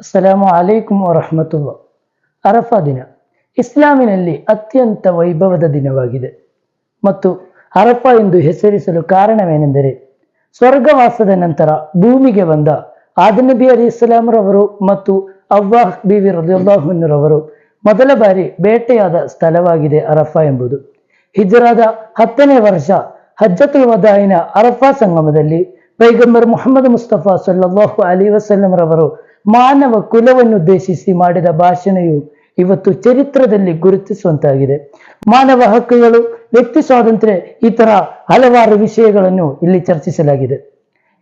ಅಸ್ಸಲಾಮು ಅಲೈಕುಂ ವರಹಮತುಲ್ಲಾ. ಅರಫಾ ದಿನ ಇಸ್ಲಾಮಿನಲ್ಲಿ ಅತ್ಯಂತ ವೈಭವದ ದಿನವಾಗಿದೆ ಮತ್ತು ಅರಫಾ ಎಂದು ಹೆಸರಿಸಲು ಕಾರಣವೇನೆಂದರೆ ಸ್ವರ್ಗವಾಸದ ನಂತರ ಭೂಮಿಗೆ ಬಂದ ಆದನಬಿ ಅಲೈಹಿಸ್ಸಲಾಮರವರು ಮತ್ತು ಅವ್ವಾಹ್ ಬಿವಿ ರಲಿಯಲ್ಲಾಹು ಅನ್ಹರವರು ಮೊದಲ ಬಾರಿ ಬೇಟೆಯಾದ ಸ್ಥಳವಾಗಿದೆ ಅರಫಾ ಎಂಬುದು. ಹಿಜ್ರಾದ 10ನೇ ವರ್ಷ ಹಜ್ಜತುಲ್ ವದಾಯಿನ ಅರಫಾ ಸಂಗಮದಲ್ಲಿ ಪೈಗಂಬರ್ ಮುಹಮ್ಮದ್ ಮುಸ್ತಫಾ ಸಲ್ಲಲ್ಲಾಹು ಅಲೈಹಿ ವಸಲ್ಲಂರವರು ಮಾನವ ಕುಲವನ್ನುದ್ದೇಶಿಸಿ ಮಾಡಿದ ಭಾಷಣೆಯು ಇವತ್ತು ಚರಿತ್ರದಲ್ಲಿ ಗುರುತಿಸುವಂತಾಗಿದೆ. ಮಾನವ ಹಕ್ಕುಗಳು, ವ್ಯಕ್ತಿ ಸ್ವಾತಂತ್ರ್ಯ, ಇತರ ಹಲವಾರು ವಿಷಯಗಳನ್ನು ಇಲ್ಲಿ ಚರ್ಚಿಸಲಾಗಿದೆ.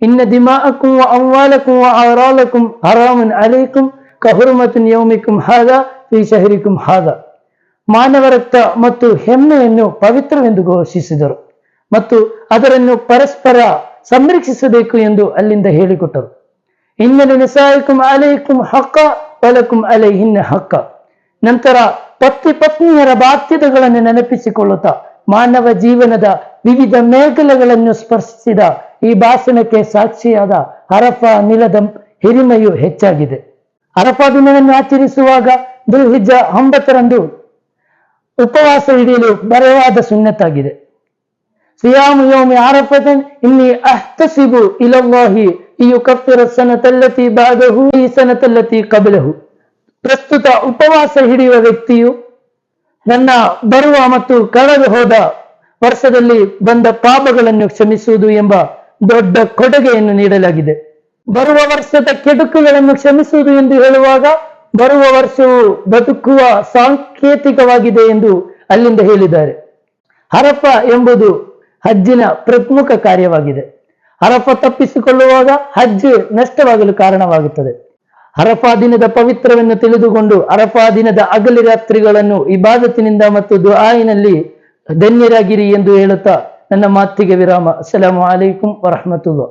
ಇನ್ನ ದಿಮಾಅಕುಂ ವ ಅಮ್ವಾಲಕುಂ ವ ಅರಾಲಕುಂ ಹರಾಮುನ್ ಅಲೈಕುಂ ಕಹುರ್ಮತುನ್ ಯೌಮಿಕುಂ ಹಾದಾ ಫೀ ಶಹರಿಕುಂ ಹಾದಾ. ಮಾನವ ರಕ್ತ ಮತ್ತು ಹೆಮ್ಮೆಯನ್ನು ಪವಿತ್ರವೆಂದು ಘೋಷಿಸಿದರು ಮತ್ತು ಅದರನ್ನು ಪರಸ್ಪರ ಸಂರಕ್ಷಿಸಬೇಕು ಎಂದು ಅಲ್ಲಿಂದ ಹೇಳಿಕೊಟ್ಟರು. ಇನ್ನಲಿ ನಿಸಾಯಿಕುಂ ಅಲೈಕುಂ ಹಕ್ಕ ವಲಕುಂ ಅಲೈಹಿನ್ನ ಹಕ್ಕ. ನಂತರ ಪತ್ನಿಯರ ಬಾಧ್ಯತೆಗಳನ್ನು ನೆನಪಿಸಿಕೊಳ್ಳುತ್ತಾ ಮಾನವ ಜೀವನದ ವಿವಿಧ ಮೇಖಲೆಗಳನ್ನು ಸ್ಪರ್ಶಿಸಿದ ಈ ಭಾಷಣಕ್ಕೆ ಸಾಕ್ಷಿಯಾದ ಅರಫಾ ನೆಲದ ಹಿರಿಮೆಯು ಹೆಚ್ಚಾಗಿದೆ. ಅರಫಾ ದಿನವನ್ನು ಆಚರಿಸುವಾಗ ದುಲ್ಹಿಜ್ಜ 9ರಂದು ಉಪವಾಸ ಹಿಡಿಯಲು ಬರವಾದ ಸುನ್ನತ್ತಾಗಿದೆ. ಸಿಯಾಮು ಯೌಮಿ ಅರಫತನ್ ಇನ್ನಿ ಅಹ್ತಸಿಬು ಇಲಲ್ಲಾಹಿ ಯುಕಫಿರ ಸನತಲ್ಲತಿ ಬಾದಹು ಈ ಸನತಲ್ಲತಿ ಕಬಲಹು. ಪ್ರಸ್ತುತ ಉಪವಾಸ ಹಿಡಿಯುವ ವ್ಯಕ್ತಿಯು ನನ್ನ ಬರುವ ಮತ್ತು ಕಳೆದು ಹೋದ ವರ್ಷದಲ್ಲಿ ಬಂದ ಪಾಪಗಳನ್ನು ಕ್ಷಮಿಸುವುದು ಎಂಬ ದೊಡ್ಡ ಕೊಡುಗೆಯನ್ನು ನೀಡಲಾಗಿದೆ. ಬರುವ ವರ್ಷದ ಕೆಡುಕುಗಳನ್ನು ಕ್ಷಮಿಸುವುದು ಎಂದು ಹೇಳುವಾಗ ಬರುವ ವರ್ಷವು ಬದುಕುವ ಸಾಂಕೇತಿಕವಾಗಿದೆ ಎಂದು ಅಲ್ಲಿಂದ ಹೇಳಿದ್ದಾರೆ. ಅರಫಾ ಎಂಬುದು ಹಜ್ಜಿನ ಪ್ರಮುಖ ಕಾರ್ಯವಾಗಿದೆ. ಅರಫಾ ತಪ್ಪಿಸಿಕೊಳ್ಳುವಾಗ ಹಜ್ ನಷ್ಟವಾಗಲು ಕಾರಣವಾಗುತ್ತದೆ. ಅರಫಾ ದಿನದ ಪವಿತ್ರವನ್ನು ತಿಳಿದುಕೊಂಡು ಅರಫಾ ದಿನದ ಹಗಲಿ ರಾತ್ರಿಗಳನ್ನು ಇಬಾದತಿನಿಂದ ಮತ್ತು ದುಆಯಿನಲ್ಲಿ ಧನ್ಯರಾಗಿರಿ ಎಂದು ಹೇಳುತ್ತಾ ನನ್ನ ಮಾತಿಗೆ ವಿರಾಮ. ಅಸ್ಸಲಾಮು ಅಲೈಕುಂ ವರಹಮತುಲ್ಲಾ.